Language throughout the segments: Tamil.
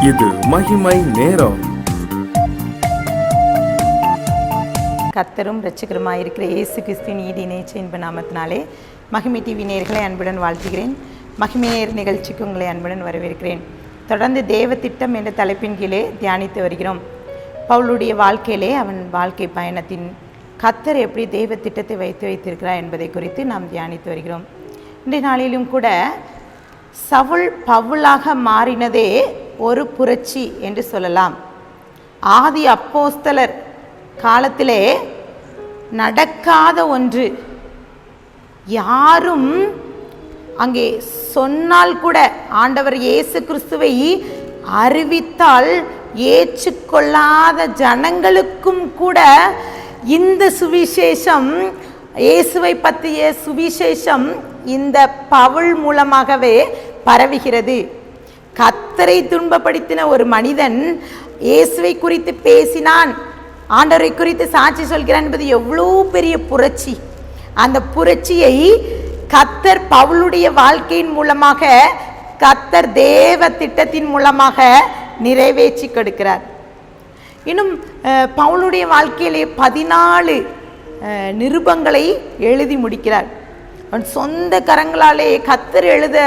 இது மகிமை நேரம். கர்த்தரும் இரட்சகருமாய் இருக்கிற இயேசு கிறிஸ்துவின் ஈடு இணைச்ச இன்ப நாமத்தினாலே மகிமை டிவி நேயர்களை அன்புடன் வாழ்த்துகிறேன். மகிமை நேர் நிகழ்ச்சிக்கு உங்களை அன்புடன் வரவேற்கிறேன். தொடர்ந்து தேவ திட்டம் என்ற தலைப்பின் கீழே தியானித்து வருகிறோம். பவுலுடைய வாழ்க்கையிலே அவன் வாழ்க்கை பயணத்தின் கர்த்தர் எப்படி தேவ திட்டத்தை வைத்திருக்கிறார் என்பதை குறித்து நாம் தியானித்து வருகிறோம். இன்றைய நாளிலும் கூட சவுல் பவுலாக மாறினதே ஒரு புரட்சி என்று சொல்லலாம். ஆதி அப்போஸ்தலர் காலத்திலே நடக்காத ஒன்று, யாரும் அங்கே சொன்னால் கூட ஆண்டவர் இயேசு கிறிஸ்துவை அறிவித்தால் ஏற்றுக்கொள்ளாத ஜனங்களுக்கும் கூட இந்த சுவிசேஷம், இயேசுவை பற்றிய சுவிசேஷம் இந்த பவுல் மூலமாகவே பரவுகிறது. கர்த்தரை துன்பப்படுத்தின ஒரு மனிதன் இயேசுவை குறித்து பேசினான், ஆண்டவரை குறித்து சாட்சி சொல்கிறான் என்பது எவ்வளோ பெரிய புரட்சி. அந்த புரட்சியை கர்த்தர் பவுலுடைய வாழ்க்கையின் மூலமாக, கர்த்தர் தேவ திட்டத்தின் மூலமாக நிறைவேற்றி கொடுக்கிறார். இன்னும் பவுலுடைய வாழ்க்கையிலே 14 நிருபங்களை எழுதி முடிக்கிறார். அவன் சொந்த கரங்களாலே கர்த்தர் எழுத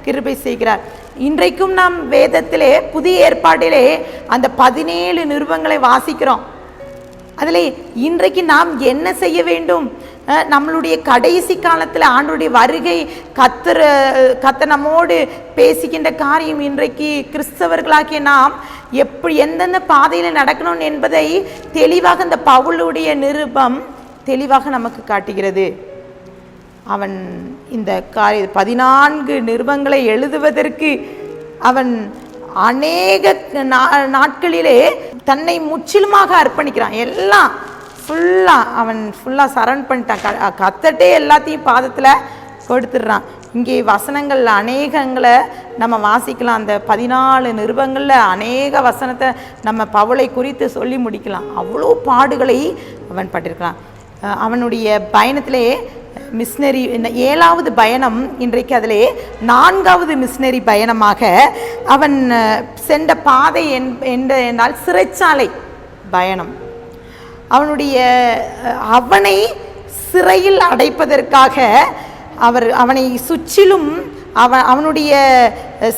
கிருபை செய்கிறார். இன்றைக்கும் நாம் வேதத்திலே புதிய ஏற்பாட்டிலே அந்த 17 நிருபங்களை வாசிக்கிறோம். அதில் இன்றைக்கு நாம் என்ன செய்ய வேண்டும்? நம்மளுடைய கடைசி காலத்தில் ஆண்டவருடைய வருகை, கர்த்தர் நம்மோடு பேசுகின்ற காரியம், இன்றைக்கு கிறிஸ்தவர்களாகிய நாம் எப்படி எந்தெந்த பாதையில் நடக்கணும் என்பதை தெளிவாக இந்த பவுலுடைய நிருபம் தெளிவாக நமக்கு காட்டுகிறது. அவன் இந்த 14 நிருபங்களை எழுதுவதற்கு அவன் அநேக நாட்களிலே தன்னை முற்றிலுமாக அர்ப்பணிக்கிறான். எல்லாம் அவன் ஃபுல்லாக சரண் பண்ணிட்டான். கர்த்தர்ட்டே எல்லாத்தையும் பாதத்தில் கொடுத்துடுறான். இங்கே வசனங்கள் அநேகங்களை நம்ம வாசிக்கலாம். அந்த 14 நிருபங்களில் அநேக வசனத்தை நம்ம பவுலை குறித்து சொல்லி முடிக்கலாம். அவ்வளோ பாடுகளை அவன் பட்டிருக்கிறான். அவனுடைய பயணத்திலே மிஷினரி 7வது பயணம், இன்றைக்கு அதிலே 4வது மிஷினரி பயணமாக அவன் சென்ற பாதை என்றால் சிறைச்சாலை பயணம். அவனை சிறையில் அடைப்பதற்காக அவனை சுற்றிலும் அவனுடைய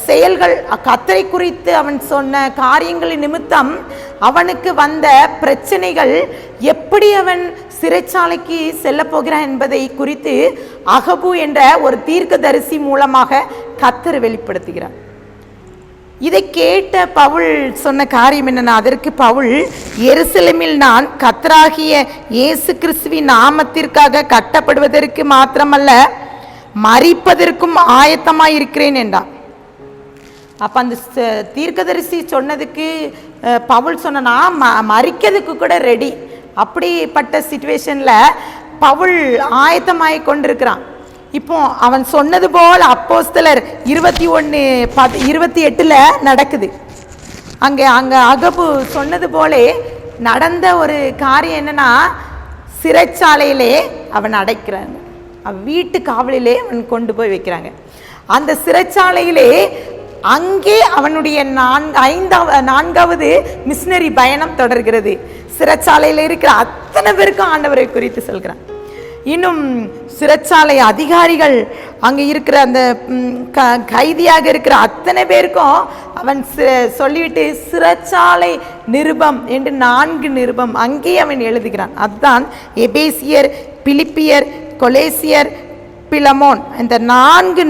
செயல்கள், கர்த்தரை குறித்து அவன் சொன்ன காரியங்களின் நிமித்தம் அவனுக்கு வந்த பிரச்சனைகள், எப்படி அவன் சிறைச்சாலைக்கு செல்ல போகிறான் என்பதை குறித்து அகபு என்ற ஒரு தீர்க்கதரிசி மூலமாக கர்த்தர் வெளிப்படுத்துகிறார். இதை கேட்ட பவுல் சொன்ன காரியம் என்னன்னா, அதற்கு பவுல், எருசலேமில் நான் கர்த்தராகிய இயேசு கிறிஸ்துவின் நாமத்திற்காக கட்டப்படுவதற்கு மாத்திரமல்ல மரிப்பதற்கும் ஆயத்தமாய் இருக்கிறேன் என்றார். அப்போ அந்த தீர்க்கதரிசி சொன்னதுக்கு பவுல் சொன்னா மரிக்கிறதுக்கு கூட ரெடி. அப்படிப்பட்ட சிச்சுவேஷனில் பவுல் ஆயத்தமாகி கொண்டிருக்கிறான். இப்போ அவன் சொன்னது போல் அப்போஸ்தலர் 21:28 நடக்குது. அங்கே அகபு சொன்னது போலே நடந்த ஒரு காரியம் என்னன்னா, சிறைச்சாலையிலே அவன் அடைக்கிறாங்க. வீட்டு காவலிலே அவன் கொண்டு போய் வைக்கிறாங்க. அந்த சிறைச்சாலையிலே அங்கே அவனுடைய 4வது மிஷினரி பயணம் தொடர்கிறது. சிறைச்சாலையில் இருக்கிற அத்தனை பேருக்கும் ஆண்டவரை குறித்து சொல்கிறான். இன்னும் சிறைச்சாலை அதிகாரிகள், அங்கே இருக்கிற அந்த கைதியாக இருக்கிற அத்தனை பேருக்கும் அவன் சொல்லிவிட்டு சிறைச்சாலை நிருபம் என்று 4 நிருபம் அங்கே அவன் எழுதுகிறான். அதுதான் எபேசியர், பிலிப்பியர், கொலேசியர், பிலமோன். இந்த 4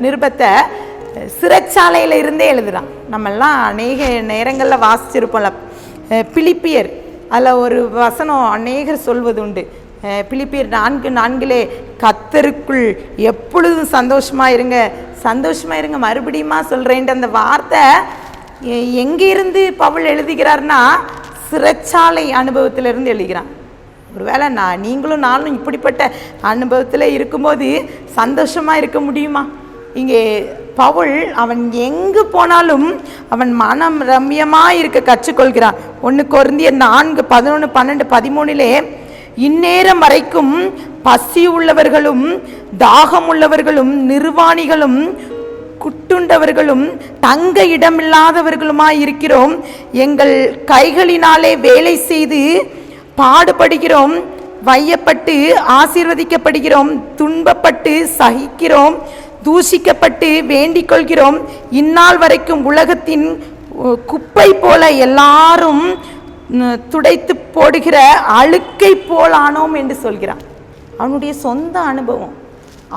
நிருபத்தை சிறைச்சாலையில் இருந்தே எழுதுகிறான். நம்மெல்லாம் அநேக நேரங்களில் வாசிச்சிருப்போம்ல. பிலிப்பியர், அதில் ஒரு வசனம் அநேகர் சொல்வது உண்டு. பிலிப்பியர் 4:4 கர்த்தருக்குள் எப்பொழுதும் சந்தோஷமாக இருங்க, மறுபடியுமா சொல்கிறேன். அந்த வார்த்தை எங்கிருந்து பவுல் எழுதுகிறார்னா, சிறைச்சாலை அனுபவத்திலிருந்து எழுதுகிறான். ஒருவேளை நீங்களும் நானும் இப்படிப்பட்ட அனுபவத்தில் இருக்கும்போது சந்தோஷமாக இருக்க முடியுமா? இங்கே பவுல் அவன் எங்கு போனாலும் அவன் மனம் ரம்யமாக இருக்க கற்றுக்கொள்கிறான். 1 கொரிந்தியர் 4:11, 12, 13 இந்நேரம் வரைக்கும் பசி உள்ளவர்களும் தாகம் உள்ளவர்களும் நிர்வாணிகளும் குட்டுண்டவர்களும் தங்க இடமில்லாதவர்களுமாய் இருக்கிறோம். எங்கள் கைகளினாலே வேலை செய்து பாடுபடுகிறோம், வையப்பட்டு ஆசீர்வதிக்கப்படுகிறோம், துன்பப்பட்டு சகிக்கிறோம், தூஷிக்கப்பட்டு வேண்டிக் கொள்கிறோம். இந்நாள் வரைக்கும் உலகத்தின் குப்பை போல எல்லாரும் துடைத்து போடுகிற அழுக்கை போலானோம் என்று சொல்கிறான். அவனுடைய சொந்த அனுபவம்.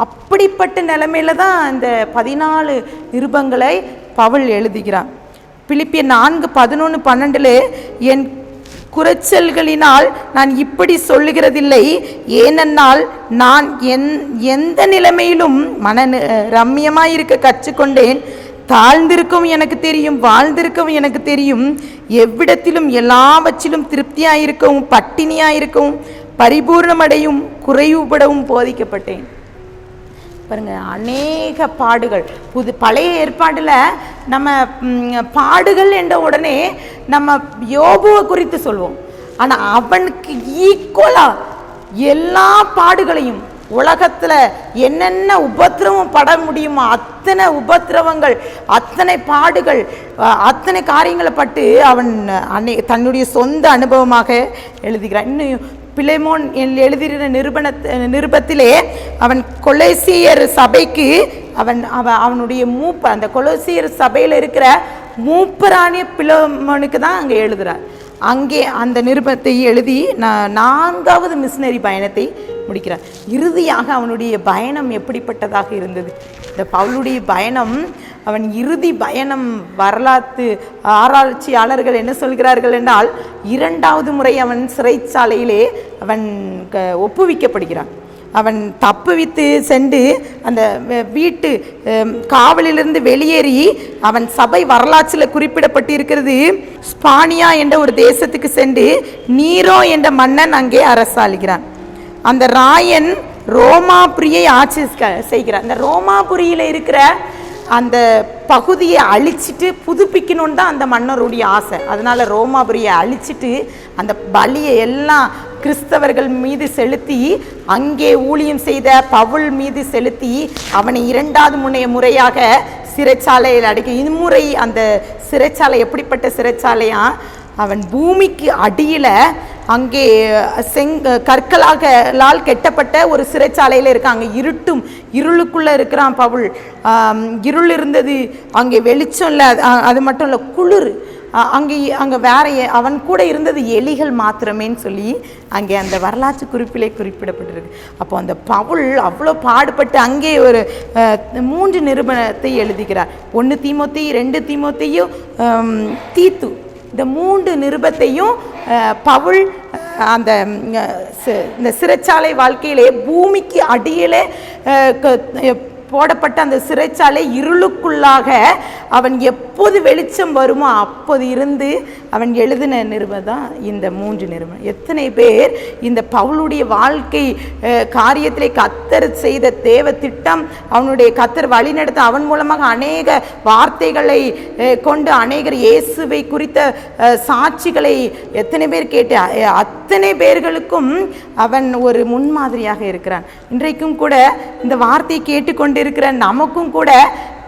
அப்படிப்பட்ட நிலைமையில தான் இந்த 14 நிருபங்களை பவுல் எழுதுகிறான். பிலிப்பியர் 4:11-12 என் குறைச்சல்களினால் நான் இப்படி சொல்லுகிறதில்லை, ஏனென்றால் நான் எந்த நிலைமையிலும் ரம்மியமாயிருக்க கற்றுக்கொண்டேன். தாழ்ந்திருக்கவும் எனக்கு தெரியும், வாழ்ந்திருக்கவும் எனக்கு தெரியும். எவ்விடத்திலும் எல்லாவற்றிலும் திருப்தியாயிருக்கவும் பட்டினியாயிருக்கவும் பரிபூர்ணமடையும் குறைவுபடவும் போதிக்கப்பட்டேன். பாருங்க, அநேக பாடுகள். பழைய ஏற்பாடுல நம்ம பாடுகள் என்ற உடனே நம்ம யோபுவை குறித்து சொல்வோம். ஆனா அவனுக்கு ஈக்குவலா எல்லா பாடுகளையும், உலகத்துல என்னென்ன உபத்திரவம் பட முடியுமோ அத்தனை உபத்திரவங்கள், அத்தனை பாடுகள், அத்தனை காரியங்களை பட்டு அவன் தன்னுடைய சொந்த அனுபவமாக எழுதுகிறான். இன்னும் பிலேமோன் எழுதின நிருபத்திலே அவன் கொலோசியர் சபைக்கு அவனுடைய அந்த கொலோசியர் சபையில் இருக்கிற மூப்பரானிய பிலேமோனுக்கு தான் அங்கே எழுதுகிறார். அங்கே அந்த நிருபத்தை எழுதி 4வது மிஷனரி பயணத்தை முடிக்கிறார். இறுதியாக அவனுடைய பயணம் எப்படிப்பட்டதாக இருந்தது? இந்த பவுலுடைய பயணம், அவன் இறுதி பயணம், வரலாற்று ஆராய்ச்சியாளர்கள் என்ன சொல்கிறார்கள் என்றால் 2வது முறை அவன் சிறைச்சாலையிலே அவன் ஒப்புவிக்கப்படுகிறான். அவன் தப்புவித்து சென்று அந்த வீட்டு காவலிலிருந்து வெளியேறி அவன் சபை வரலாற்றில் குறிப்பிடப்பட்டு இருக்கிறது, ஸ்பானியா என்ற ஒரு தேசத்துக்கு சென்று நீரோ என்ற மன்னன் அங்கே அரசாளுகிறான். அந்த ராயன் ரோமாபுரியை ஆட்சி செய்கிறான். அந்த ரோமாபுரியில் இருக்கிற அந்த பகுதியை அழிச்சிட்டு புதுப்பிக்கணும்னு தான் அந்த மன்னருடைய ஆசை. அதனால ரோமாபுரியை அழிச்சிட்டு அந்த பலியை எல்லாம் கிறிஸ்தவர்கள் மீது செலுத்தி, அங்கே ஊழியம் செய்த பவுல் மீது செலுத்தி அவனை 2வது முறையாக சிறைச்சாலையில் அடைக்க. இம்முறை அந்த சிறைச்சாலை எப்படிப்பட்ட சிறைச்சாலையா? அவன் பூமிக்கு அடியில் அங்கே கற்களால் கெட்டப்பட்ட ஒரு சிறைச்சாலையில் இருக்காங்க. இருளுக்குள்ளே இருக்கிறான் பவுல். இருள் இருந்தது, அங்கே வெளிச்சம் இல்லை. அது மட்டும் இல்லை, குளிர். அங்கே வேற அவன் கூட இருந்தது எலிகள் மாத்திரமேன்னு சொல்லி அங்கே அந்த வரலாற்று குறிப்பிலே குறிப்பிடப்பட்டிருக்கு. அப்போ அந்த பவுல் அவ்வளோ பாடுபட்டு அங்கே ஒரு 3 நிருபத்தை எழுதுகிறார். 1 தீமோத்தேயு, 2 தீமோத்தேயு, தீத்து. இந்த 3 நிருபத்தையும் பவுல் அந்த இந்த சிறைச்சாலை வாழ்க்கையிலே பூமிக்கு அடியிலே போடப்பட்ட அந்த சிறைச்சாலை இருளுக்குள்ளாக அவன் எப்போது வெளிச்சம் வருமோ அப்போது இருந்து அவன் எழுதின நிருபம் தான் இந்த 3 நிருபம். எத்தனை பேர் இந்த பவுலுடைய வாழ்க்கை காரியத்திலே கத்தர் செய்த தேவ திட்டம், அவனுடைய கத்தர் வழிநடத்த அவன் மூலமாக அநேக வார்த்தைகளை கொண்டு அநேகர் இயேசுவை குறித்த சாட்சிகளை எத்தனை பேர் கேட்டு அத்தனை பேர்களுக்கும் அவன் ஒரு முன்மாதிரியாக இருக்கிறான். இன்றைக்கும் கூட இந்த வார்த்தையை கேட்டுக்கொண்டு இருக்கிற நமக்கும் கூட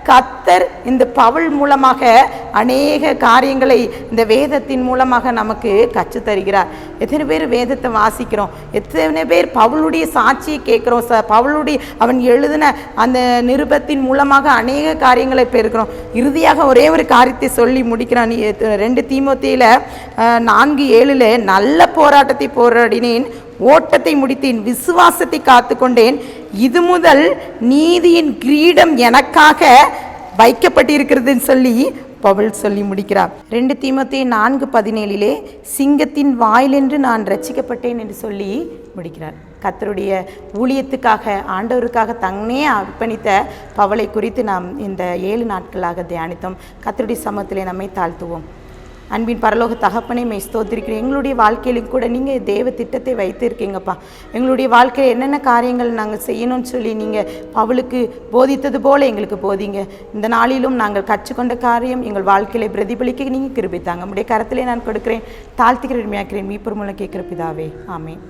கர்த்தர் இந்த பவுல் மூலமாக அநேக காரியங்களை இந்த வேதத்தின் மூலமாக நமக்கு கற்றுத்தருகிறார். எத்தனை பேர் வேதத்தை வாசிக்கிறோம்? எத்தனை பேர் பவுலுடைய சாட்சியை கேட்குறோம்? பவுலுடைய அவன் எழுதின அந்த நிருபத்தின் மூலமாக அநேக காரியங்களை பெறுகிறோம். இறுதியாக ஒரே ஒரு காரியத்தை சொல்லி முடிக்கிறான். 2 தீமோத்தேயுல 4:7 நல்ல போராட்டத்தை போராடினேன், ஓட்டத்தை முடித்தேன், விசுவாசத்தை காத்து கொண்டேன், இது முதல் நீதியின் கிரீடம் எனக்காக வைக்கப்பட்டிருக்கிறதுன்னு சொல்லி பவுல் சொல்லி முடிக்கிறார். 2 தீமோத்தேயு 4:17 சிங்கத்தின் வாயிலென்று நான் ரட்சிக்கப்பட்டேன் என்று சொல்லி முடிக்கிறார். கர்த்தருடைய ஊழியத்துக்காக ஆண்டவருக்காக தன்னே அர்ப்பணித்த பவுலை குறித்து நாம் இந்த 7 நாட்களாக தியானித்தோம். கர்த்தருடைய சமூகத்திலே நம்மை தாழ்த்துவோம். அன்பின் பரலோக தகப்பனை மெய் ஸ்தோத்திரிக்கிறேன். எங்களுடைய வாழ்க்கையிலும் கூட நீங்கள் தேவ திட்டத்தை வைத்திருக்கீங்கப்பா. எங்களுடைய வாழ்க்கையில் என்னென்ன காரியங்கள் நாங்கள் செய்யணும்னு சொல்லி நீங்கள் பவுலுக்கு போதித்தது போல் எங்களுக்கு போதிங்க. இந்த நாளிலும் நாங்கள் கற்றுக்கொண்ட காரியம் எங்கள் வாழ்க்கையில பிரதிபலிக்க நீங்கள் கிருபித்தாங்க. நம்முடைய கரத்திலே நான் கொடுக்கிறேன், தாழ்த்துக்கிறேன், மீட்பர் மூலம் கேட்கிற பிதாவே, ஆமென்.